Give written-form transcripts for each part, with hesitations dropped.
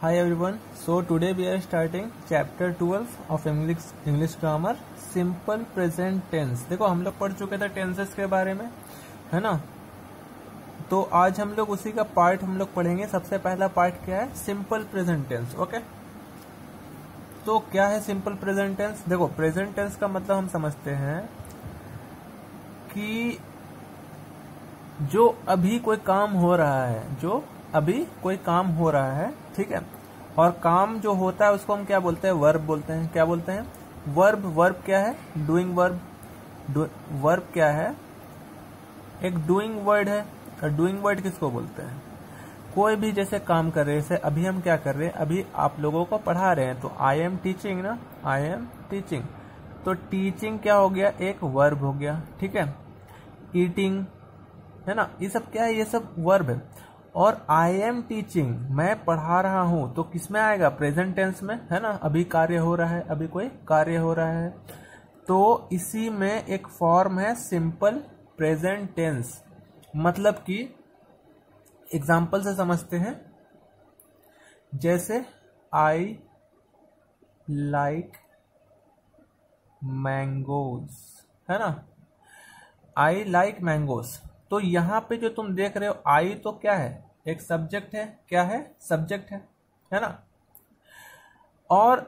Hi everyone. So today we are starting chapter 12 of English grammar simple present tense. देखो हम लोग पढ़ चुके थे टेंसेस के बारे में, है ना। तो आज हम लोग उसी का पार्ट हम लोग पढ़ेंगे। सबसे पहला पार्ट क्या है? Simple present tense. ओके, तो क्या है सिंपल प्रेजेंट टेंस? देखो प्रेजेंट टेंस का मतलब हम समझते हैं कि जो अभी कोई काम हो रहा है, ठीक है। और काम जो होता है उसको हम क्या बोलते हैं? वर्ब बोलते हैं। क्या बोलते हैं? वर्ब। वर्ब क्या है? Doing verb. वर्ब क्या है? एक डूइंग वर्ड है। और डूइंग वर्ड किसको बोलते हैं? कोई भी जैसे काम कर रहे हैं। जैसे अभी हम क्या कर रहे हैं? अभी आप लोगों को पढ़ा रहे हैं, तो आई एम टीचिंग ना, आई एम टीचिंग। तो टीचिंग क्या हो गया? एक वर्ब हो गया, ठीक है। ईटिंग, है ना, ये सब क्या है? ये सब वर्ब है। और आई एम टीचिंग, मैं पढ़ा रहा हूं, तो किस में आएगा? प्रेजेंट टेंस में, है ना। अभी कार्य हो रहा है, अभी कोई कार्य हो रहा है, तो इसी में एक फॉर्म है सिंपल प्रेजेंट टेंस। मतलब कि एग्जाम्पल से समझते हैं। जैसे आई लाइक मैंगोज, है ना, आई लाइक मैंगोज। तो यहां पे जो तुम देख रहे हो आई, तो क्या है? एक सब्जेक्ट है। क्या है? सब्जेक्ट है ना। और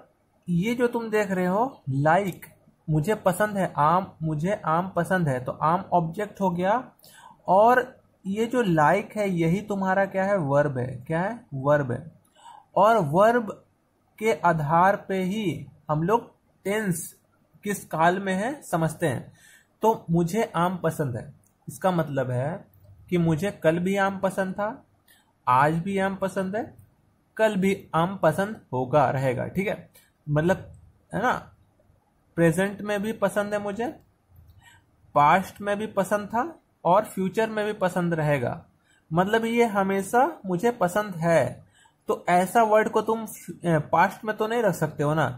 ये जो तुम देख रहे हो लाइक, मुझे पसंद है आम, मुझे आम पसंद है, तो आम ऑब्जेक्ट हो गया। और ये जो लाइक है यही तुम्हारा क्या है? वर्ब है। क्या है? वर्ब है। और वर्ब के आधार पे ही हम लोग टेंस किस काल में है समझते हैं। तो मुझे आम पसंद है, इसका मतलब है कि मुझे कल भी आम पसंद था, आज भी आम पसंद है, कल भी आम पसंद होगा, रहेगा, ठीक है। मतलब, है ना, प्रेजेंट में भी पसंद है मुझे, पास्ट में भी पसंद था, और फ्यूचर में भी पसंद रहेगा। मतलब ये हमेशा मुझे पसंद है। तो ऐसा वर्ड को तुम पास्ट में तो नहीं रख सकते हो ना,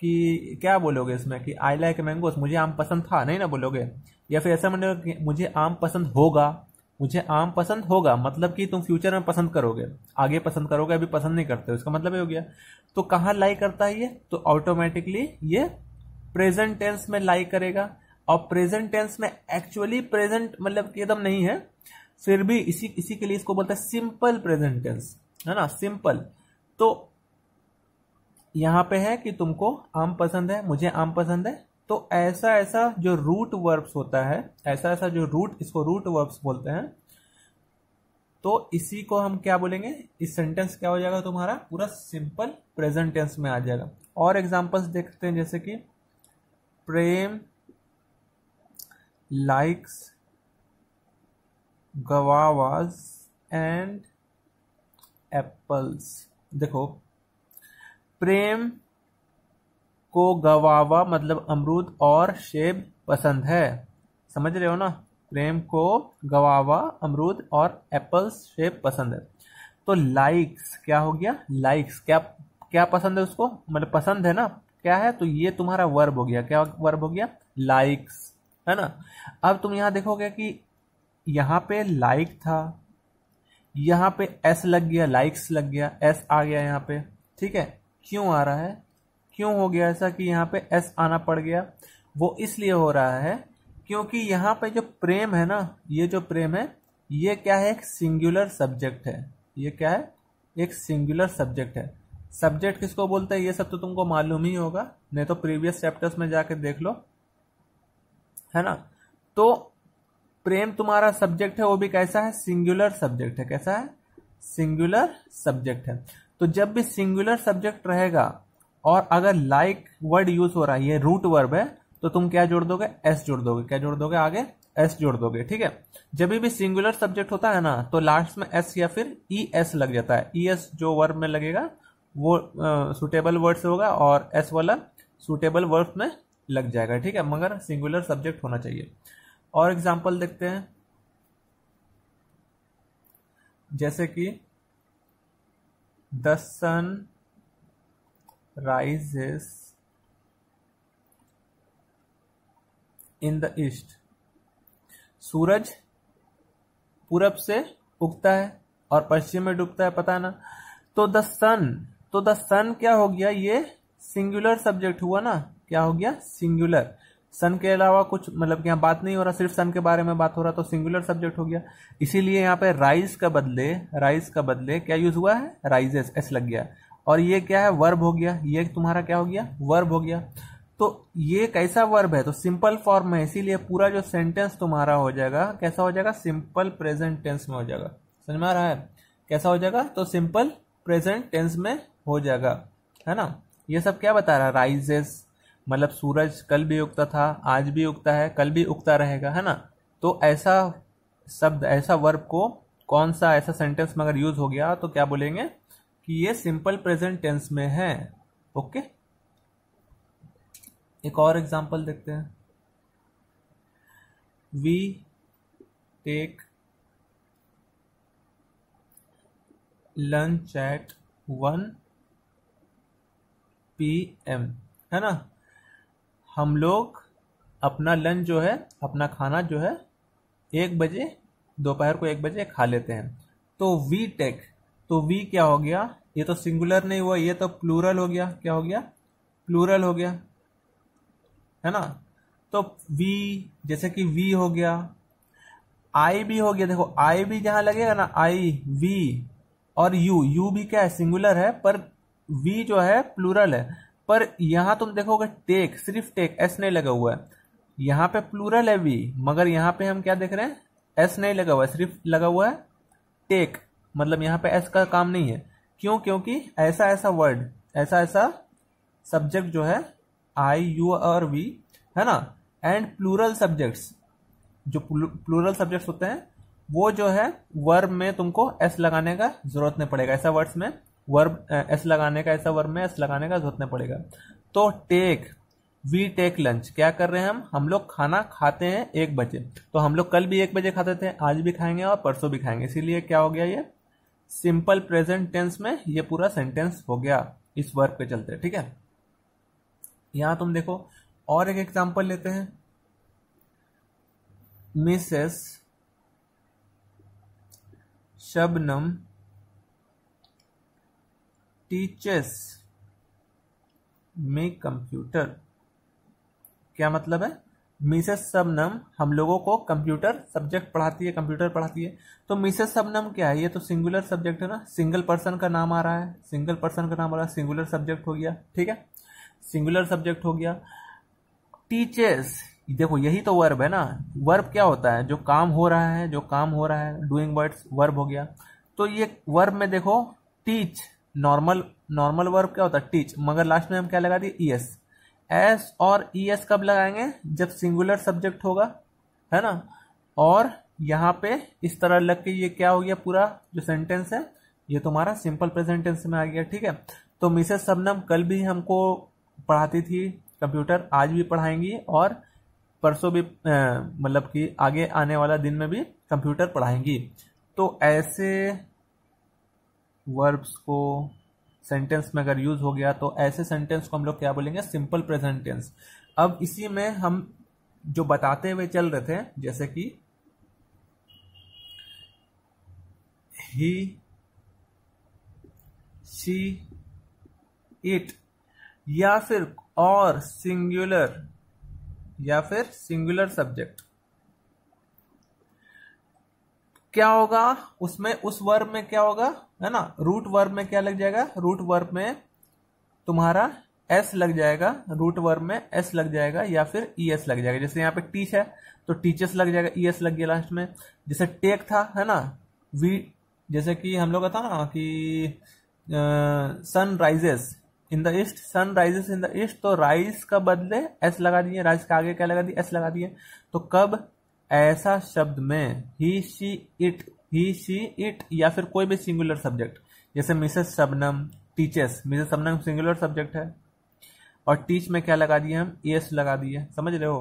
कि क्या बोलोगे इसमें कि आई लाइक मैंगोस, मुझे आम पसंद था, नहीं ना बोलोगे। या फिर ऐसा बोलोगे मुझे आम पसंद होगा, मुझे आम पसंद होगा, मतलब कि तुम फ्यूचर में पसंद करोगे, आगे पसंद करोगे, अभी पसंद नहीं करते हो, इसका मतलब ये हो गया। तो कहाँ लाई करता है ये? तो ऑटोमेटिकली ये प्रेजेंट टेंस में लाई करेगा। और प्रेजेंट टेंस में एक्चुअली प्रेजेंट मतलब कि एकदम नहीं है, फिर भी इसी के लिए इसको बोलते हैं सिंपल प्रेजेंट टेंस, है ना, सिंपल। तो यहां पे है कि तुमको आम पसंद है, मुझे आम पसंद है। तो ऐसा ऐसा जो रूट वर्ब्स होता है, ऐसा ऐसा जो रूट, इसको रूट वर्ब्स बोलते हैं। तो इसी को हम क्या बोलेंगे? इस सेंटेंस क्या हो जाएगा तुम्हारा? पूरा सिंपल प्रेजेंट टेंस में आ जाएगा। और एग्जांपल्स देखते हैं, जैसे कि प्रेम लाइक्स गवावास एंड एप्पल्स। देखो, प्रेम को गवावा मतलब अमरूद और सेब पसंद है, समझ रहे हो ना। प्रेम को गवावा, अमरूद और एप्पल्स, सेब पसंद है। तो लाइक्स क्या हो गया? लाइक्स क्या क्या पसंद है उसको? मतलब पसंद है ना, क्या है? तो ये तुम्हारा वर्ब हो गया। क्या वर्ब हो गया? लाइक्स, है ना। अब तुम यहां देखोगे कि यहां पे लाइक था, यहां पे एस लग गया, लाइक्स लग गया, एस आ गया यहां पे, ठीक है। क्यों आ रहा है? क्यों हो गया ऐसा कि यहाँ पे एस आना पड़ गया? वो इसलिए हो रहा है क्योंकि यहाँ पे जो प्रेम है ना, ये जो प्रेम है, ये क्या है? एक सिंगुलर सब्जेक्ट है। ये क्या है? एक सिंगुलर सब्जेक्ट है। सब्जेक्ट किसको बोलते हैं ये सब तो तुमको मालूम ही होगा, नहीं तो प्रीवियस चैप्टर्स में जाके देख लो, है ना। तो प्रेम तुम्हारा सब्जेक्ट है, वो भी कैसा है? सिंगुलर सब्जेक्ट है। कैसा है? सिंगुलर सब्जेक्ट है। तो जब भी सिंगुलर सब्जेक्ट रहेगा और अगर लाइक वर्ड यूज हो रहा है, ये रूट वर्ब है, तो तुम क्या जोड़ दोगे? एस जोड़ दोगे। क्या जोड़ दोगे? आगे एस जोड़ दोगे, ठीक है। जब भी सिंगुलर सब्जेक्ट होता है ना, तो लास्ट में एस या फिर ई एस लग जाता है। ई एस जो वर्ब में लगेगा वो सुटेबल वर्ड से होगा, और एस वाला सुटेबल वर्ब में लग जाएगा, ठीक है। मगर सिंगुलर सब्जेक्ट होना चाहिए। और एग्जाम्पल देखते हैं, जैसे कि the sun rises in the east. सूरज पूरब से उगता है और पश्चिम में डूबता है, पता है ना। तो द सन तो द सन क्या हो गया, ये सिंगुलर सब्जेक्ट हुआ ना, क्या हो गया, सिंगुलर। सन के अलावा कुछ मतलब यहाँ बात नहीं हो रहा, सिर्फ सन के बारे में बात हो रहा, तो सिंगुलर सब्जेक्ट हो गया। इसीलिए यहाँ पे राइज का बदले क्या यूज हुआ है, राइजेस, एस लग गया। और ये क्या है, वर्ब हो गया, ये तुम्हारा क्या हो गया, वर्ब हो गया। तो ये कैसा वर्ब है, तो सिंपल फॉर्म है, इसीलिए पूरा जो सेंटेंस तुम्हारा हो जाएगा कैसा हो जाएगा, सिंपल प्रेजेंट टेंस में हो जाएगा। समझ में आ रहा है कैसा हो जाएगा, तो सिंपल प्रेजेंट टेंस में हो जाएगा, है ना। ये सब क्या बता रहा है, राइजेस मतलब सूरज कल भी उगता था, आज भी उगता है, कल भी उगता रहेगा, है ना। तो ऐसा शब्द, ऐसा वर्ब को कौन सा ऐसा सेंटेंस में अगर यूज हो गया तो क्या बोलेंगे कि ये सिंपल प्रेजेंट टेंस में है। ओके, एक और एग्जांपल देखते हैं। We take lunch at 1 PM, है ना। हम लोग अपना लंच जो है, अपना खाना जो है 1 बजे, दोपहर को 1 बजे खा लेते हैं। तो वी टेक, तो वी क्या हो गया, ये तो सिंगुलर नहीं हुआ, ये तो प्लूरल हो गया, क्या हो गया, प्लूरल हो गया, है ना। तो वी, जैसे कि वी हो गया, आई भी हो गया, देखो आई भी जहां लगेगा ना, आई, वी, और यू भी क्या है, सिंगुलर है, पर वी जो है प्लूरल है। पर यहां तुम देखोगे टेक, सिर्फ टेक, एस नहीं लगा हुआ है। यहाँ पे प्लूरल है वी, मगर यहाँ पे हम क्या देख रहे हैं, एस नहीं लगा हुआ है, सिर्फ लगा हुआ है टेक, मतलब यहाँ पे एस का काम नहीं है। क्यों, क्योंकि ऐसा ऐसा वर्ड, ऐसा ऐसा सब्जेक्ट जो है आई, यू और वी, है ना, एंड प्लूरल सब्जेक्ट्स, जो प्लूरल सब्जेक्ट्स होते हैं वो जो है वर्ब में तुमको एस लगाने का जरूरत नहीं पड़ेगा, ऐसा वर्ड्स में वर्ब एस लगाने का, ऐसा वर्ब में एस लगाने का जरूरत नहीं पड़ेगा। तो टेक, वी टेक लंच, क्या कर रहे हैं हम लोग खाना खाते हैं 1 बजे। तो हम लोग कल भी 1 बजे खाते थे, आज भी खाएंगे और परसों भी खाएंगे, इसीलिए क्या हो गया, ये सिंपल प्रेजेंट टेंस में ये पूरा सेंटेंस हो गया इस वर्ब के चलते। ठीक है, यहां तुम देखो और एक एग्जांपल लेते हैं। मिसेस शबनम टीचर्स में कंप्यूटर, क्या मतलब है, मिसेस शबनम हम लोगों को कंप्यूटर सब्जेक्ट पढ़ाती है, कंप्यूटर पढ़ाती है। तो मिसेस शबनम क्या है, ये तो सिंगुलर सब्जेक्ट है ना, सिंगल पर्सन का नाम आ रहा है, सिंगल पर्सन का नाम आ रहा है, सिंगुलर सब्जेक्ट हो गया। ठीक है, सिंगुलर सब्जेक्ट हो गया। टीचर्स, देखो यही तो वर्ब है ना, वर्ब क्या होता है, जो काम हो रहा है, जो काम हो रहा है, डूइंग वर्ड्स वर्ब हो गया। तो ये वर्ब में देखो टीच, नॉर्मल वर्ब क्या होता है, टीच, मगर लास्ट में हम क्या लगा दिए, ईएस। एस और ईएस कब लगाएंगे, जब सिंगुलर सब्जेक्ट होगा, है ना। और यहाँ पे इस तरह लग के ये क्या हो गया, पूरा जो सेंटेंस है ये तुम्हारा सिंपल प्रेजेंट टेंस में आ गया। ठीक है, तो मिसेस शबनम कल भी हमको पढ़ाती थी कंप्यूटर, आज भी पढ़ाएंगी और परसों भी मतलब कि आगे आने वाला दिन में भी कंप्यूटर पढ़ाएंगी। तो ऐसे वर्ब्स को सेंटेंस में अगर यूज हो गया तो ऐसे सेंटेंस को हम लोग क्या बोलेंगे, सिंपल प्रेजेंट टेंस। अब इसी में हम जो बताते हुए चल रहे थे, जैसे कि ही, शी, इट, या फिर और सिंगुलर, या फिर सिंगुलर सब्जेक्ट, क्या होगा उसमें, उस वर्ब में क्या होगा, है ना, रूट वर्ब में क्या लग जाएगा, रूट वर्ब में तुम्हारा एस लग जाएगा, रूट वर्ब में एस लग जाएगा या फिर ईएस लग जाएगा। जैसे यहाँ पे टीच है तो टीचर्स लग जाएगा, ईएस लग गया लास्ट में। जैसे टेक था, है ना, वी, जैसे कि हम लोग का था ना कि sun rises in the east, sun rises in the east, तो राइज का बदले एस लगा दिए, राइज का आगे क्या लगा दिए, एस लगा दिए। तो कब, ऐसा शब्द में he, she, it, he, she, it, या फिर कोई भी सिंगुलर सब्जेक्ट, जैसे Mrs Shabnam teachers, Mrs Shabnam singular subject है और टीच में क्या लगा दिए हम, एस लगा दिए, समझ रहे हो।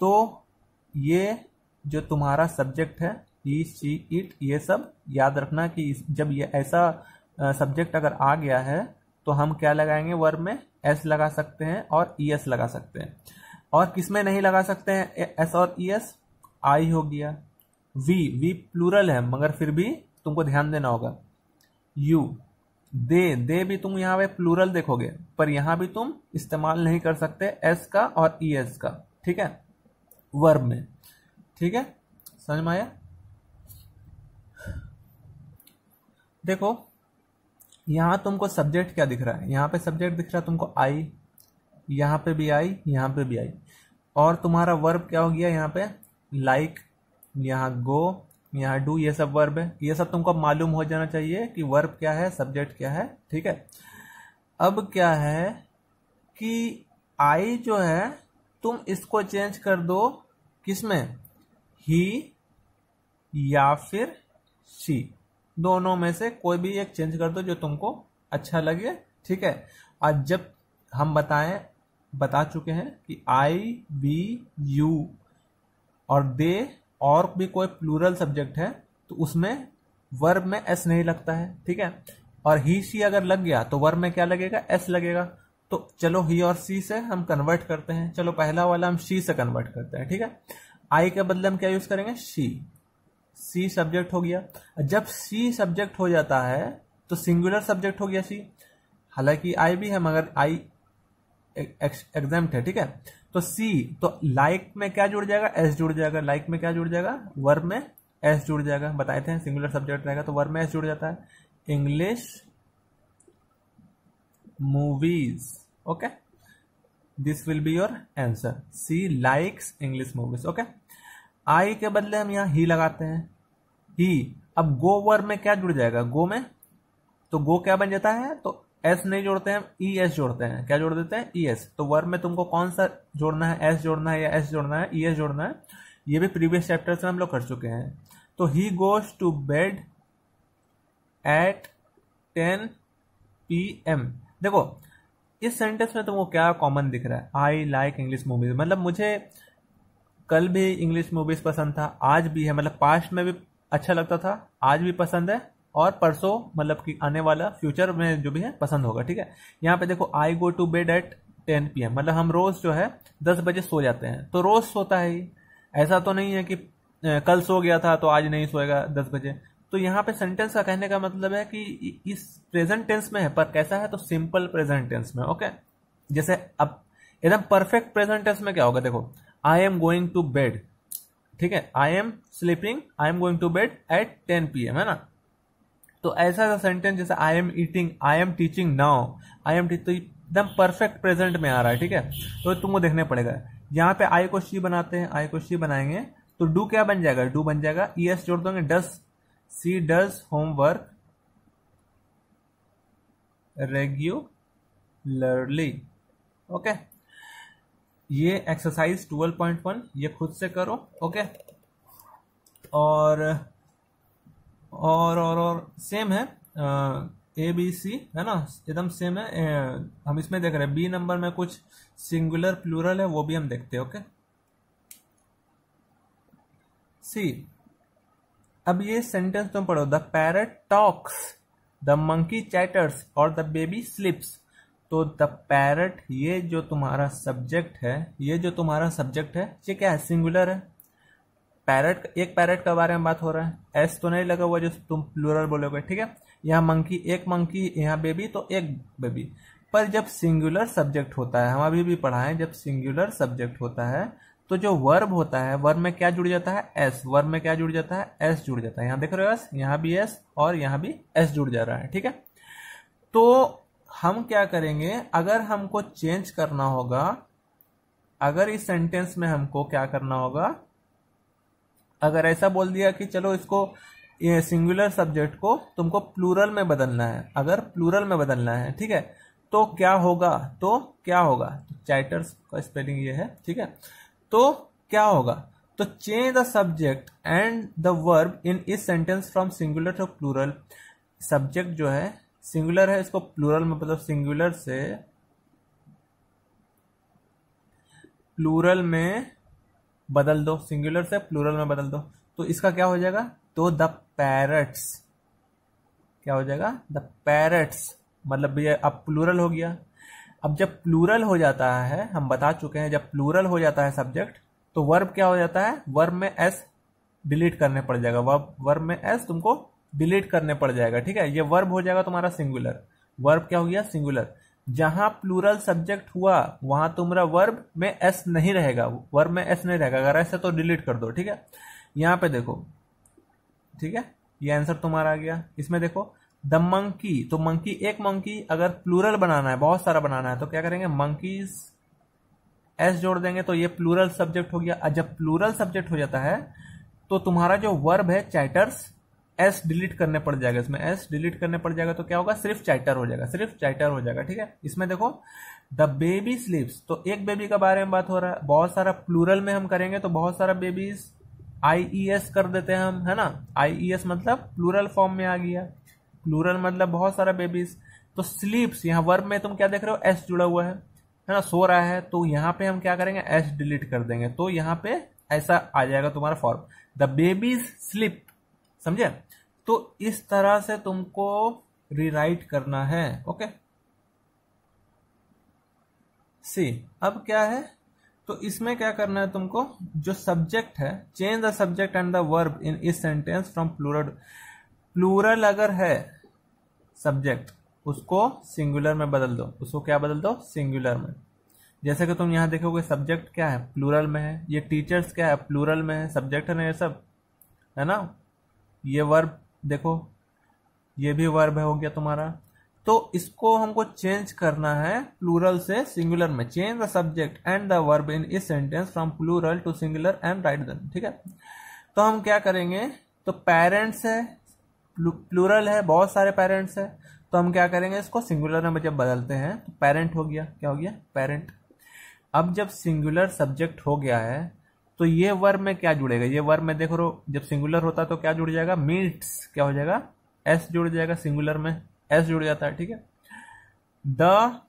तो ये जो तुम्हारा सब्जेक्ट है ही, शी, इट, ये सब याद रखना कि जब ये ऐसा सब्जेक्ट अगर आ गया है तो हम क्या लगाएंगे, वर्ब में एस लगा सकते हैं और ईएस लगा सकते हैं। और किसमें नहीं लगा सकते हैं एस और ईएस, आई हो गया, वी प्लूरल है मगर फिर भी तुमको ध्यान देना होगा, यू, दे भी तुम यहाँ पे प्लूरल देखोगे, पर यहाँ भी तुम इस्तेमाल नहीं कर सकते एस का और ई एस का, ठीक है, वर्ब में। ठीक है, समझ में आया? देखो यहाँ तुमको सब्जेक्ट क्या दिख रहा है, यहाँ पे सब्जेक्ट दिख रहा है तुमको आई, यहाँ पे भी आई, यहाँ पे भी आई, और तुम्हारा वर्ब क्या हो गया यहाँ पे, लाइक, यहाँ गो, यहाँ डू, ये सब वर्ब है। ये सब तुमको मालूम हो जाना चाहिए कि वर्ब क्या है, सब्जेक्ट क्या है। ठीक है, अब क्या है कि आई जो है तुम इसको चेंज कर दो किसमें, ही या फिर शी, दोनों में से कोई भी एक चेंज कर दो जो तुमको अच्छा लगे। ठीक है, आज जब हम बता चुके हैं कि आई, वी, यू और दे और भी कोई प्लूरल सब्जेक्ट है तो उसमें वर्ब में एस नहीं लगता है। ठीक है, और ही शी अगर लग गया तो वर्ब में क्या लगेगा, एस लगेगा। तो चलो ही और सी से हम कन्वर्ट करते हैं। चलो पहला वाला हम शी से कन्वर्ट करते हैं। ठीक है, आई के बदले हम क्या यूज करेंगे, शी। सी सब्जेक्ट हो गया। जब सी सब्जेक्ट हो जाता है तो सिंगुलर सब्जेक्ट हो गया सी, हालांकि आई भी है मगर आई एग्जाम्प्ट है। ठीक है, तो सी, तो लाइक में क्या जुड़ जाएगा, एस जुड़ जाएगा। लाइक में क्या जुड़ जाएगा, वर्ब में एस जुड़ जाएगा। बताए थे सिंगुलर सब्जेक्ट रहेगा तो वर्ब में एस जुड़ जाता है। English movies, okay, this will be your answer. She likes English movies. Okay, I के बदले हम यहाँ ही लगाते हैं, ही। अब गो वर्ब में क्या जुड़ जाएगा, गो में, तो गो क्या बन जाता है, तो एस नहीं जोड़ते हैं, ई एस जोड़ते हैं। क्या जोड़ देते हैं, ई एस। तो वर्ब में तुमको कौन सा जोड़ना है, एस जोड़ना है या एस जोड़ना है, ई एस जोड़ना है। ये भी प्रीवियस चैप्टर से हम लोग कर चुके हैं। तो he goes to bed at 10 PM। देखो इस सेंटेंस में तुमको क्या कॉमन दिख रहा है, आई लाइक इंग्लिश मूवीज। मतलब मुझे कल भी इंग्लिश मूवीज पसंद था, आज भी है, मतलब पास्ट में भी अच्छा लगता था, आज भी पसंद है, और परसों मतलब कि आने वाला फ्यूचर में जो भी है पसंद होगा। ठीक है, यहाँ पे देखो I go to bed at 10 PM, मतलब हम रोज जो है 10 बजे सो जाते हैं। तो रोज सोता है ही, ऐसा तो नहीं है कि कल सो गया था तो आज नहीं सोएगा 10 बजे। तो यहाँ पे सेंटेंस का कहने का मतलब है कि इस प्रेजेंट टेंस में है, पर कैसा है, तो सिंपल प्रेजेंट टेंस में। ओके, जैसे अब एकदम परफेक्ट प्रेजेंट टेंस में क्या होगा, देखो I am going to bed, ठीक है, I am sleeping, I am going to bed at 10 PM, है ना। तो ऐसा सेंटेंस जैसे I am eating, I am teaching now, I am तो एकदम परफेक्ट प्रेजेंट में आ रहा है। ठीक है, तो तुमको देखने पड़ेगा। यहाँ पे आई को शी बनाते हैं, आई को शी बनाएंगे तो डू क्या बन जाएगा, डू बन जाएगा, ई एस जोड़ दोगे, डस, सी डज होमवर्क रेगुलरली। ओके, ये एक्सरसाइज 12.1 ये खुद से करो। ओके, और सेम है, ए बी सी है ना, एकदम सेम है। हम इसमें देख रहे हैं बी नंबर में कुछ सिंगुलर प्लूरल है, वो भी हम देखते हैं। ओके, सी, अब ये सेंटेंस तुम पढ़ो, the parrot talks, the monkey chatters और द बेबी स्लिप्स। तो द पैरट, ये जो तुम्हारा सब्जेक्ट है, ये जो तुम्हारा सब्जेक्ट है ये क्या है, सिंगुलर है। पैरट, एक पैरट के बारे में बात हो रहा है, एस तो नहीं लगा हुआ जो तुम प्लूरल बोलोगे। ठीक है, यहाँ मंकी, एक मंकी, यहाँ बेबी तो एक बेबी। पर जब सिंगुलर सब्जेक्ट होता है, हम अभी भी पढ़ा है, जब सिंगुलर सब्जेक्ट होता है तो जो वर्ब होता है, वर्ब में क्या जुड़ जाता है, एस। वर्ब में क्या जुड़ जाता है, एस जुड़ जाता है। यहाँ देख रहे हो एस, यहाँ भी एस और यहाँ भी एस जुड़ जा रहा है। ठीक है, तो हम क्या करेंगे, अगर हमको चेंज करना होगा, अगर इस सेंटेंस में हमको क्या करना होगा, अगर ऐसा बोल दिया कि चलो इसको, ये सिंगुलर सब्जेक्ट को तुमको प्लूरल में बदलना है, अगर प्लूरल में बदलना है, ठीक है, तो क्या होगा, तो चैटर्स का स्पेलिंग ये है। ठीक है, तो क्या होगा, तो change the subject and the verb in this sentence from singular to plural. Subject जो है सिंगुलर है, इसको प्लूरल में, मतलब सिंगुलर से प्लूरल में बदल दो, सिंगुलर से प्लूरल में बदल दो। तो इसका क्या हो जाएगा, तो द पैरट्स, क्या हो जाएगा, द पैरट्स, मतलब ये अब प्लूरल हो गया। अब जब प्लूरल हो जाता है, हम बता चुके हैं, जब प्लूरल हो जाता है सब्जेक्ट तो वर्ब क्या हो जाता है, वर्ब में एस डिलीट करने पड़ जाएगा। वर्ब में एस तुमको डिलीट करने पड़ जाएगा, ठीक है। ये वर्ब हो जाएगा तुम्हारा सिंगुलर, वर्ब क्या हो गया सिंगुलर। जहां प्लूरल सब्जेक्ट हुआ वहां तुम्हारा वर्ब में एस नहीं रहेगा, वर्ब में एस नहीं रहेगा, अगर ऐसे तो डिलीट कर दो, ठीक है। यहां पे देखो, ठीक है, ये आंसर तुम्हारा आ गया। इसमें देखो द मंकी, तो मंकी एक मंकी, अगर प्लूरल बनाना है, बहुत सारा बनाना है, तो क्या करेंगे मंकीज एस जोड़ देंगे, तो ये प्लूरल सब्जेक्ट हो गया। जब प्लूरल सब्जेक्ट हो जाता है तो तुम्हारा जो वर्ब है चैटर्स, एस डिलीट करने पड़ जाएगा, इसमें एस डिलीट करने पड़ जाएगा, तो क्या होगा सिर्फ चैटर हो जाएगा, सिर्फ चैटर हो जाएगा, ठीक है। इसमें देखो द बेबी स्लीप्स, तो एक बेबी के बारे में बात हो रहा है, बहुत सारा प्लूरल में हम करेंगे तो बहुत सारा बेबीज IES कर देते हैं हम, है ना। IES मतलब प्लूरल फॉर्म में आ गया, प्लूरल मतलब बहुत सारा बेबीज। तो स्लीप्स, यहाँ वर्ब में तुम क्या देख रहे हो एस जुड़ा हुआ है ना, सो रहा है, तो यहाँ पे हम क्या करेंगे एस डिलीट कर देंगे, तो यहाँ पे ऐसा आ जाएगा तुम्हारा फॉर्म द बेबीज स्लीप, समझे। तो इस तरह से तुमको रीराइट करना है, ओके। सी अब क्या है, तो इसमें क्या करना है तुमको, जो सब्जेक्ट है change the subject and the verb in this sentence from plural, plural अगर है सब्जेक्ट उसको सिंगुलर में बदल दो, उसको क्या बदल दो सिंगुलर में। जैसे कि तुम यहां देखोगे सब्जेक्ट क्या है प्लूरल में है, ये टीचर्स क्या है प्लूरल में है, सब्जेक्ट है ना ये सब, है ना। ये वर्ब देखो, ये भी वर्ब है हो गया तुम्हारा। तो इसको हमको चेंज करना है प्लूरल से सिंगुलर में, change the subject and the verb in this sentence from plural to singular and write them, ठीक है। तो हम क्या करेंगे, तो पेरेंट्स है, प्लूरल है, बहुत सारे पेरेंट्स है, तो हम क्या करेंगे इसको सिंगुलर में जब बदलते हैं तो पेरेंट हो गया, क्या हो गया पेरेंट। अब जब सिंगुलर सब्जेक्ट हो गया है तो ये वर्ब में क्या जुड़ेगा, ये वर्ब में देखो जब सिंगुलर होता है तो क्या जुड़ जाएगा मीट्स, क्या हो जाएगा एस जुड़ जाएगा, सिंगुलर में एस जुड़ जाता है, ठीक है। द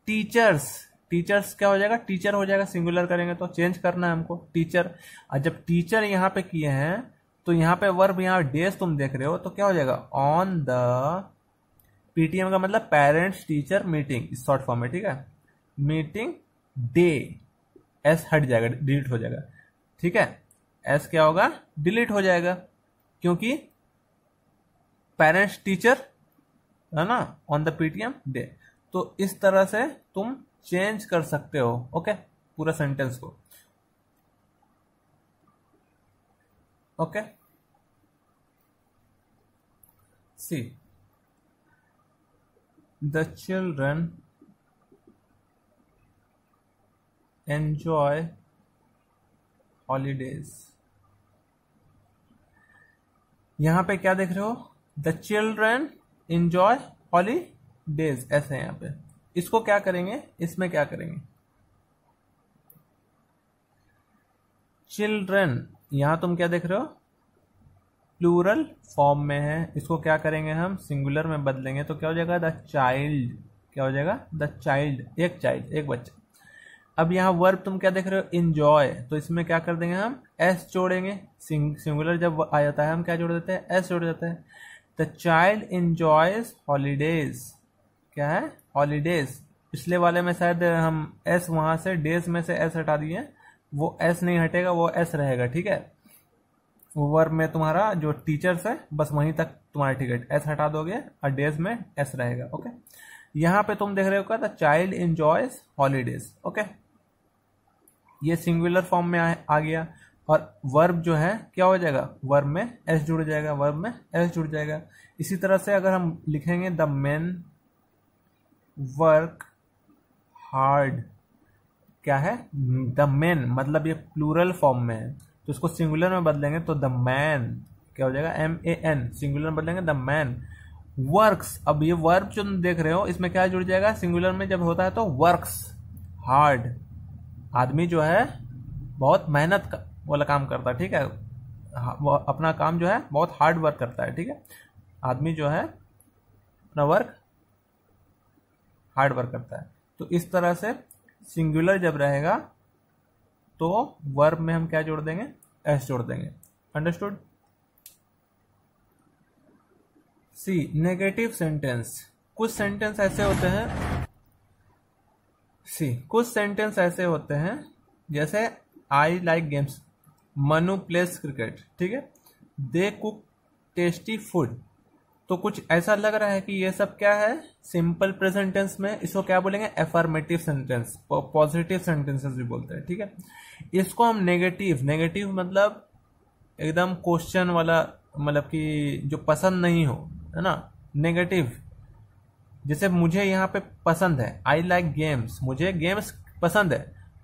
टीचर्स, टीचर्स क्या हो जाएगा टीचर हो जाएगा, सिंगुलर करेंगे तो चेंज करना है हमको टीचर। और जब टीचर यहाँ पे किए हैं तो यहाँ पे वर्ब, यहाँ डेज तुम देख रहे हो तो क्या हो जाएगा ऑन द, पीटीएम का मतलब parents teacher meeting short form में, ठीक है, मीटिंग डे, एस हट जाएगा डिलीट हो जाएगा, ठीक है। एस क्या होगा डिलीट हो जाएगा क्योंकि पेरेंट्स टीचर है ना ऑन द पीटीएम डे। तो इस तरह से तुम चेंज कर सकते हो, ओके, पूरा सेंटेंस को, okay. See the children enjoy holidays, यहां पे क्या देख रहे हो द चिल्ड्रन एंजॉय हॉलीडेज, ऐसे है यहां पे। इसको क्या करेंगे, इसमें क्या करेंगे चिल्ड्रन, यहां तुम क्या देख रहे हो प्लूरल फॉर्म में है, इसको क्या करेंगे हम सिंगुलर में बदलेंगे, तो क्या हो जाएगा द चाइल्ड, क्या हो जाएगा द चाइल्ड, एक बच्चा। अब यहाँ वर्ब तुम क्या देख रहे हो इंजॉय, तो इसमें क्या कर देंगे हम एस जोड़ेंगे, सिंगुलर जब आ जाता है हम क्या जोड़ देते हैं एस जोड़ देते हैं। द चाइल्ड एंजॉयज हॉलीडेज, क्या है हॉलीडेज, पिछले वाले में शायद हम एस वहां से डेज में से एस हटा दिए, वो एस नहीं हटेगा, वो एस रहेगा, ठीक है। वर्ब में तुम्हारा जो टीचर्स है बस वहीं तक तुम्हारा, ठीक है, एस हटा दोगे और डेज में एस रहेगा, ओके। यहाँ पे तुम देख रहे हो क्या the child enjoys holidays, okay, ये सिंगुलर फॉर्म में आ गया। और वर्ब जो है क्या हो जाएगा वर्ब में एस जुड़ जाएगा, वर्ब में एस जुड़ जाएगा। इसी तरह से अगर हम लिखेंगे द मेन वर्क हार्ड, क्या है द मेन, मतलब ये प्लूरल फॉर्म में है तो इसको सिंगुलर में बदलेंगे तो द मैन, क्या हो जाएगा MAN, सिंगुलर में बदलेंगे द मैन वर्क्स। अब ये वर्ब जो तुम देख रहे हो इसमें क्या जुड़ जाएगा सिंगुलर में जब होता है तो वर्क्स हार्ड, आदमी जो है बहुत मेहनत वाला काम करता है, ठीक है, वो अपना काम जो है बहुत हार्ड वर्क करता है, ठीक है, आदमी जो है अपना वर्क हार्ड वर्क करता है। तो इस तरह से सिंगुलर जब रहेगा तो वर्ब में हम क्या जोड़ देंगे एस जोड़ देंगे, अंडरस्टूड। सी नेगेटिव सेंटेंस, कुछ सेंटेंस ऐसे होते हैं, कुछ सेंटेंस ऐसे होते हैं जैसे I like games, Manu place cricket, ठीक है, दे कुक टेस्टी फूड। तो कुछ ऐसा लग रहा है कि ये सब क्या है, सिंपल प्रेजेंट टेंस में इसको क्या बोलेंगे, एफर्मेटिव सेंटेंस, पॉजिटिव सेंटेंसेस भी बोलते हैं, ठीक है। इसको हम नेगेटिव, नेगेटिव मतलब एकदम क्वेश्चन वाला, मतलब कि जो पसंद नहीं हो, है ना, नेगेटिव। जैसे मुझे यहाँ पे पसंद है, आई लाइक गेम्स, मुझे गेम्स पसंद है,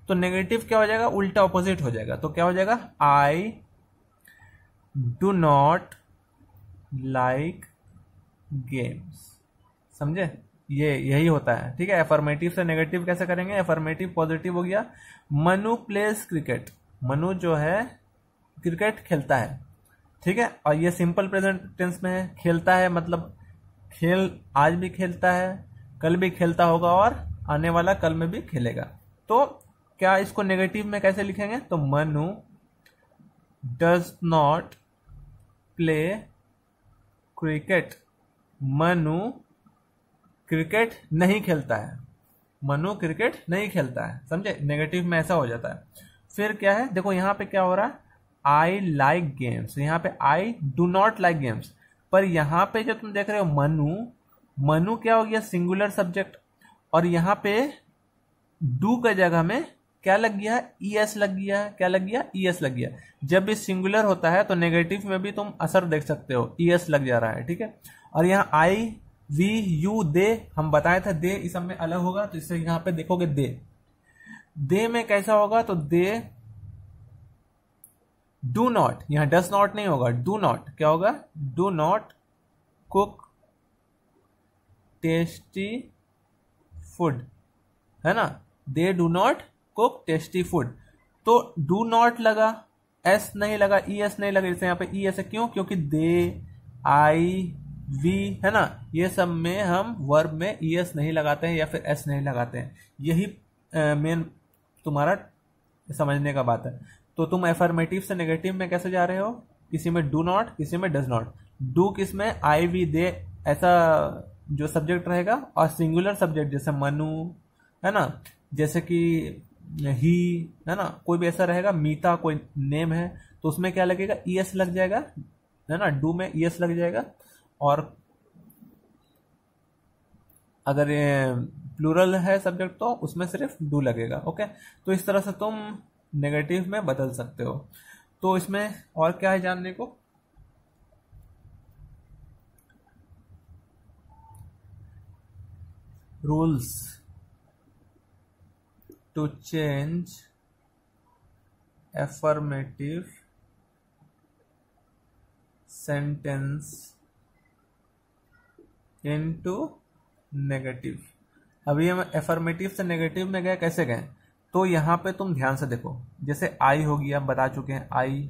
तो नेगेटिव क्या हो जाएगा, उल्टा ऑपोजिट हो जाएगा। तो क्या हो जाएगा, I do not like games. समझे, ये यही होता है, ठीक है। एफर्मेटिव से नेगेटिव कैसे करेंगे, एफर्मेटिव पॉजिटिव हो गया। मनु प्लेज क्रिकेट, मनु जो है क्रिकेट खेलता है, ठीक है। और ये सिंपल प्रेजेंट टेंस में है, खेलता है मतलब खेल, आज भी खेलता है, कल भी खेलता होगा और आने वाला कल में भी खेलेगा। तो क्या इसको नेगेटिव में कैसे लिखेंगे, तो Manu does not play cricket, Manu cricket नहीं खेलता है, मनु क्रिकेट नहीं खेलता है। समझे, नेगेटिव में ऐसा हो जाता है। फिर क्या है, देखो यहाँ पे क्या हो रहा है, आई लाइक गेम्स, यहाँ पे I do not like games, पर यहाँ पे जो तुम देख रहे हो मनु, मनु क्या हो गया, सिंगुलर सब्जेक्ट, और यहाँ पे डू के जगह में क्या लग गया है, ईएस लग गया है। क्या लग गया, ईएस लग गया। जब भी सिंगुलर होता है तो नेगेटिव में भी तुम असर देख सकते हो, ईएस लग जा रहा है, ठीक है। और यहाँ आई वी यू दे, हम बताए थे दे इस सब में अलग होगा, तो इससे यहाँ पे देखोगे दे में कैसा होगा, तो दे डू नॉट, यहां डस नॉट नहीं होगा, डू नॉट क्या होगा, do not cook tasty food, है ना, they do not cook tasty food. तो डू नॉट लगा, एस नहीं लगा, ई एस नहीं लगा, जैसे यहाँ पे ई एस है, क्यों, क्योंकि दे, आई, वी, है ना, ये सब में हम वर्ब में ई एस नहीं लगाते हैं या फिर एस नहीं लगाते हैं। यही मेन तुम्हारा समझने का बात है। तो तुम एफर्मेटिव से नेगेटिव में कैसे जा रहे हो, किसी में डू नॉट, किसी में डज नॉट। डू किस में, आई वी दे ऐसा जो सब्जेक्ट रहेगा, और सिंगुलर सब्जेक्ट जैसे मनु, है ना, जैसे कि ही, है ना, कोई भी ऐसा रहेगा, मीता कोई नेम है, तो उसमें क्या लगेगा, ईएस लग जाएगा, है ना, डू में ईएस लग जाएगा। और अगर प्लूरल है सब्जेक्ट तो उसमें सिर्फ डू लगेगा। ओके, तो इस तरह से तुम नेगेटिव में बदल सकते हो। तो इसमें और क्या है जानने को, rules to change affirmative sentence into negative. अभी हम एफर्मेटिव से नेगेटिव में गए, कैसे गए, तो यहां पे तुम ध्यान से देखो, जैसे आई हो गया, बता चुके हैं आई,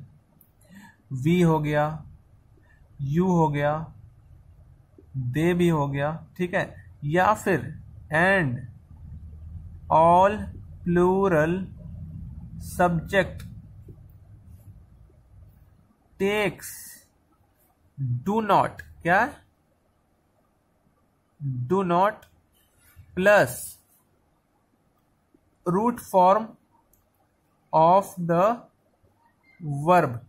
वी हो गया, यू हो गया, दे भी हो गया, ठीक है, या फिर and all plural subject takes do not, क्या, do not plus root form of the verb.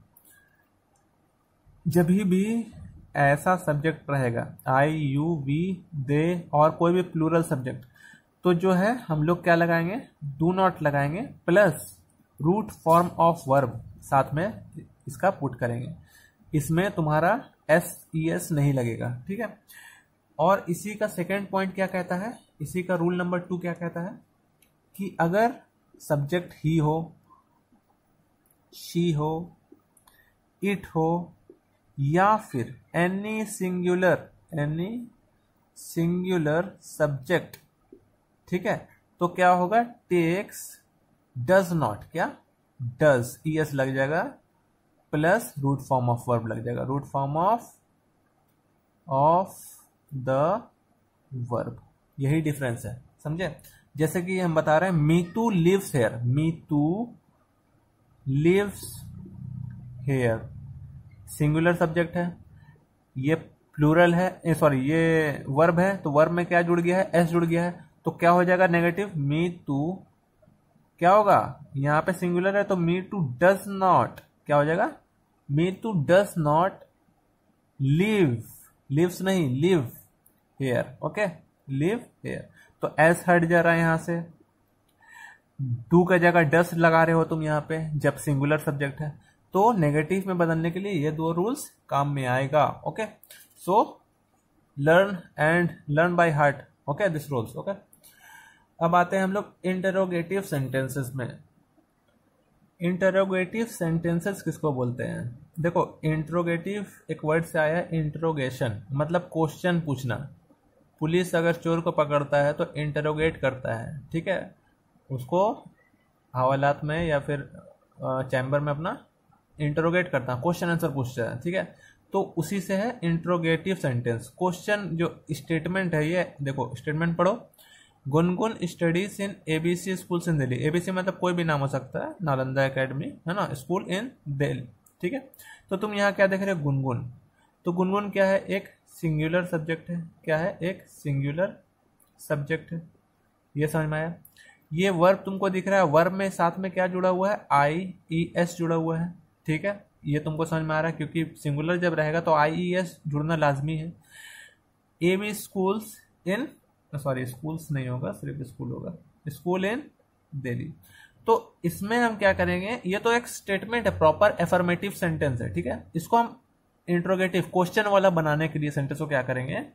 जब भी ऐसा सब्जेक्ट रहेगा, आई, यू, वी, दे और कोई भी प्लूरल सब्जेक्ट, तो जो है हम लोग क्या लगाएंगे, डू नॉट लगाएंगे plus root form of verb साथ में इसका पुट करेंगे। इसमें तुम्हारा एस ई एस नहीं लगेगा, ठीक है। और इसी का सेकेंड पॉइंट क्या कहता है, इसी का रूल नंबर 2 क्या कहता है कि अगर सब्जेक्ट ही हो, शी हो, इट हो, या फिर एनी सिंगुलर सब्जेक्ट, ठीक है, तो क्या होगा, टेक्स डज नॉट, क्या, डज ई एस लग जाएगा plus root form of verb लग जाएगा, root form of the verb. यही डिफरेंस है, समझे। जैसे कि हम बता रहे हैं Meetu lives here, Meetu lives here singular subject है, ये प्लूरल है, सॉरी ये वर्ब है, तो वर्ब में क्या जुड़ गया है, एस जुड़ गया है, तो क्या हो जाएगा नेगेटिव, मीतू क्या होगा, यहां पे सिंगुलर है तो मीतू डज नॉट, क्या हो जाएगा, Meetu does not live, lives नहीं, live here, okay, live here. तो एस हट जा रहा है यहां से, डू का जगह डस लगा रहे हो तुम यहाँ पे जब सिंगुलर सब्जेक्ट है, तो नेगेटिव में बदलने के लिए ये दो रूल्स काम में आएगा। Okay, so learn by heart, okay, this rules, okay. अब आते हैं हम लोग इंटरोगेटिव सेंटेंसेस में। इंटरोगेटिव सेंटेंसेस किसको बोलते हैं? देखो, इंट्रोगेटिव एक वर्ड से आया है, इंट्रोगेशन मतलब क्वेश्चन पूछना। पुलिस अगर चोर को पकड़ता है तो इंटरोगेट करता है, ठीक है, उसको हवालात में या फिर चैम्बर में अपना इंटरोगेट करता है, क्वेश्चन आंसर पूछता है, ठीक है। तो उसी से है इंट्रोगेटिव सेंटेंस। क्वेश्चन जो स्टेटमेंट है, ये देखो स्टेटमेंट पढ़ो। Gungun studies in ABC schools in Delhi. ABC मतलब कोई भी नाम हो सकता है, नालंदा एकेडमी है ना, स्कूल इन दिल्ली, ठीक है। तो तुम यहाँ क्या देख रहे हो? गुनगुन। तो गुनगुन क्या है? एक सिंगुलर सब्जेक्ट है। क्या है? एक सिंगुलर सब्जेक्ट है। ये समझ में आया? ये वर्ब तुमको दिख रहा है, वर्ब में साथ में क्या जुड़ा हुआ है? आई ई एस जुड़ा हुआ है, ठीक है। ये तुमको समझ में आ रहा है, क्योंकि सिंगुलर जब रहेगा तो आई ई एस जुड़ना लाजमी है। A B schools in, sorry schools नहीं होगा, सिर्फ स्कूल होगा, स्कूल इन दिल्ली। तो इसमें हम क्या करेंगे? ये तो एक स्टेटमेंट है, प्रॉपर एफर्मेटिव सेंटेंस है, ठीक है। इसको हम इंट्रोगेटिव क्वेश्चन वाला बनाने के लिए सेंटेंस को क्या करेंगे?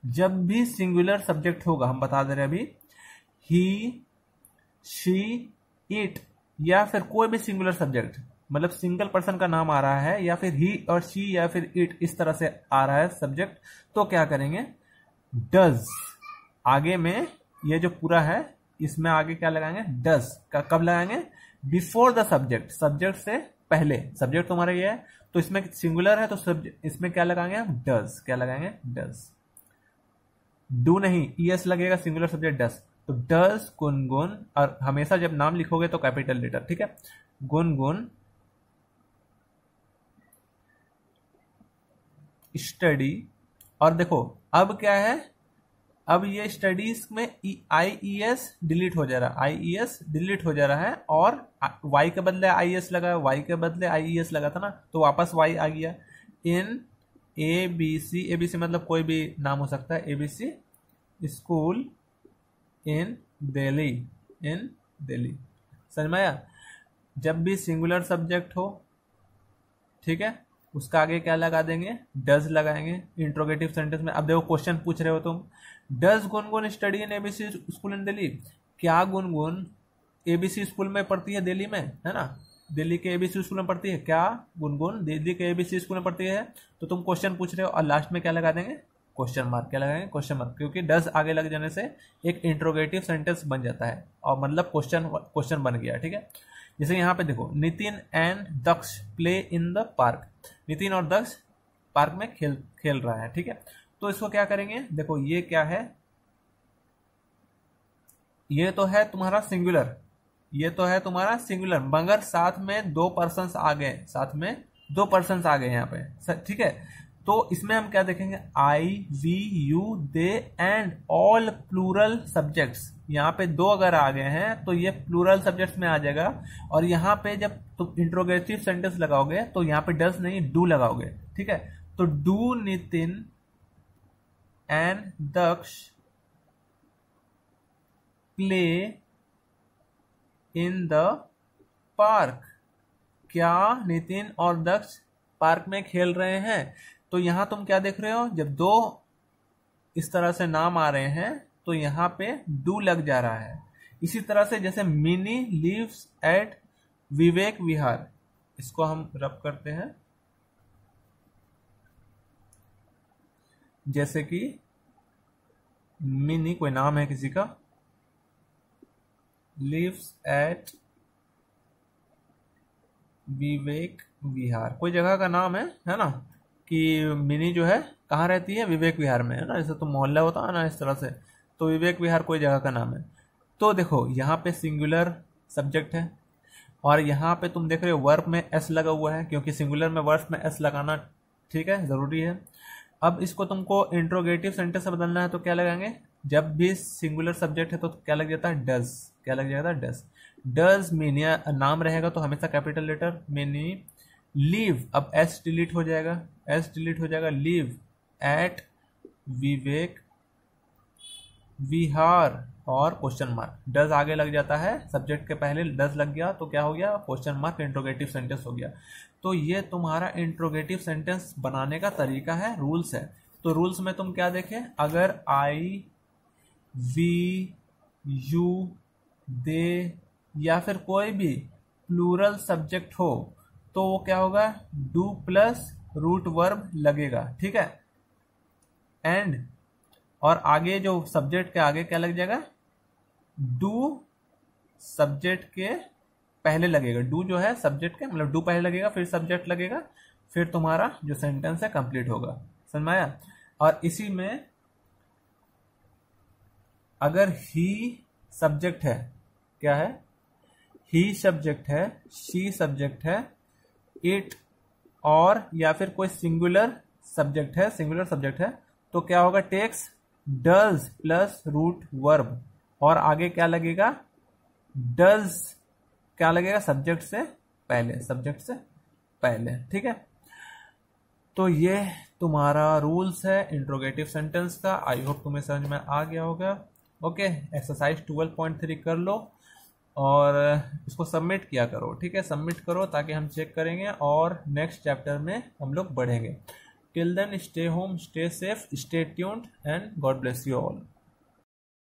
जब भी सिंगुलर सब्जेक्ट होगा, हम बता दे रहे हैं अभी, ही, शी, इट, या फिर कोई भी सिंगुलर सब्जेक्ट, मतलब सिंगल पर्सन का नाम आ रहा है, या फिर ही और शी या फिर इट, इस तरह से आ रहा है सब्जेक्ट, तो क्या करेंगे? डज आगे में, ये जो पूरा है इसमें आगे क्या लगाएंगे? डज का कब लगाएंगे? बिफोर द सब्जेक्ट, सब्जेक्ट से पहले। सब्जेक्ट तुम्हारा ये है, तो इसमें सिंगुलर है, तो इसमें क्या लगाएंगे हम? डज। क्या लगाएंगे? डज। डू नहीं, ईएस लगेगा, सिंगुलर सब्जेक्ट डज। तो डज गुनगुन, और हमेशा जब नाम लिखोगे तो कैपिटल लेटर, ठीक है। गुनगुन स्टडी, और देखो अब क्या है, अब ये स्टडीज में आई ई एस डिलीट हो जा रहा है, आई ई एस डिलीट हो जा रहा है, और वाई के बदले आई एस लगा, वाई के बदले आई ई एस लगा था ना, तो वापस वाई आ गया। इन ए बी सी, ए बी सी मतलब कोई भी नाम हो सकता है, A B C school in Delhi, in Delhi. समझ में आया? जब भी सिंगुलर सब्जेक्ट हो, ठीक है, उसका आगे क्या लगा देंगे? डज लगाएंगे इंट्रोगेटिव सेंटेंस में। अब देखो क्वेश्चन पूछ रहे हो तुम, does Gungun study in ABC school in Delhi? क्या गुनगुन एबीसी स्कूल में पढ़ती है दिल्ली में, है ना, दिल्ली के एबीसी स्कूल में पढ़ती है? क्या गुनगुन दिल्ली के एबीसी स्कूल में पढ़ती है? तो तुम क्वेश्चन पूछ रहे हो, और लास्ट में क्या लगा देंगे? Question mark. क्या लगाएंगे? क्वेश्चन मार्क, क्योंकि डज आगे लग जाने से एक इंट्रोगेटिव सेंटेंस बन जाता है, और मतलब क्वेश्चन बन गया, ठीक है। जैसे यहाँ पे देखो, Nitin and Daksh play in the park. Nitin और दक्ष पार्क में खेल रहा है, ठीक है। तो इसको क्या करेंगे? देखो ये क्या है? ये तो है तुम्हारा सिंगुलर, ये तो है तुम्हारा सिंगुलर, मगर साथ में दो पर्सन्स आ गए, साथ में दो पर्सन्स आ गए यहाँ पे, ठीक है। तो इसमें हम क्या देखेंगे? I, we, you, they and all plural subjects. यहाँ पे दो अगर आ गए हैं तो ये प्लूरल सब्जेक्ट्स में आ जाएगा, और यहाँ पे जब तुम इंट्रोगेटिव सेंटेंस लगाओगे तो यहाँ पे डज नहीं, डू लगाओगे, ठीक है। तो do Nitin and Daksh play in the park? क्या नितिन और दक्ष पार्क में खेल रहे हैं? तो यहां तुम क्या देख रहे हो? जब दो इस तरह से नाम आ रहे हैं तो यहां पे डू लग जा रहा है। इसी तरह से जैसे mini lives at Vivek Vihar, इसको हम रब करते हैं, जैसे कि मिनी कोई नाम है किसी का, लिव्स एट विवेक विहार, कोई जगह का नाम है ना, कि मिनी जो है कहाँ रहती है? विवेक विहार में, है ना। जैसे तो मोहल्ला होता है ना, इस तरह से, तो विवेक विहार कोई जगह का नाम है। तो देखो यहाँ पे सिंगुलर सब्जेक्ट है, और यहाँ पे तुम देख रहे हो वर्ब में एस लगा हुआ है, क्योंकि सिंगुलर में वर्ब में एस लगाना, ठीक है, जरूरी है। अब इसको तुमको इंट्रोगेटिव सेंटेंस से बदलना है, तो क्या लगाएंगे? जब भी सिंगुलर सब्जेक्ट है तो क्या लग जाता है? डज। क्या लग जाता है? डज। डज मीनी, नाम रहेगा तो हमेशा कैपिटल लेटर, मिनी लीव, अब एस डिलीट हो जाएगा, एस डिलीट हो जाएगा, लीव एट विवेक विहार और क्वेश्चन मार्क, डज आगे लग जाता है, सब्जेक्ट के पहले डज लग गया तो क्या हो गया, क्वेश्चन मार्क, इंट्रोगेटिव सेंटेंस हो गया। तो ये तुम्हारा इंट्रोगेटिव सेंटेंस बनाने का तरीका है, रूल्स है। तो रूल्स में तुम क्या देखे, अगर आई, वी, यू, दे या फिर कोई भी प्लूरल सब्जेक्ट हो तो वो क्या होगा, डू प्लस रूट वर्ब लगेगा, ठीक है। एंड और आगे जो सब्जेक्ट के आगे क्या लग जाएगा, डू सब्जेक्ट के पहले लगेगा, डू जो है सब्जेक्ट के मतलब डू पहले लगेगा, फिर सब्जेक्ट लगेगा, फिर तुम्हारा जो सेंटेंस है कंप्लीट होगा, समझ में आया। और इसी में अगर ही सब्जेक्ट है, क्या है, ही सब्जेक्ट है, शी सब्जेक्ट है, इट और या फिर कोई सिंगुलर सब्जेक्ट है, सिंगुलर सब्जेक्ट है, तो क्या होगा, takes does plus root verb और आगे क्या लगेगा, डज क्या लगेगा, सब्जेक्ट से पहले, सब्जेक्ट से पहले, ठीक है। तो ये तुम्हारा रूल्स है इंट्रोगेटिव सेंटेंस का। आई होप तुम्हें समझ में आ गया होगा। ओके, एक्सरसाइज 12.3 कर लो और इसको सबमिट किया करो, ठीक है, सबमिट करो ताकि हम चेक करेंगे और नेक्स्ट चैप्टर में हम लोग बढ़ेंगे। Till then stay home, stay safe, stay tuned and God bless you all.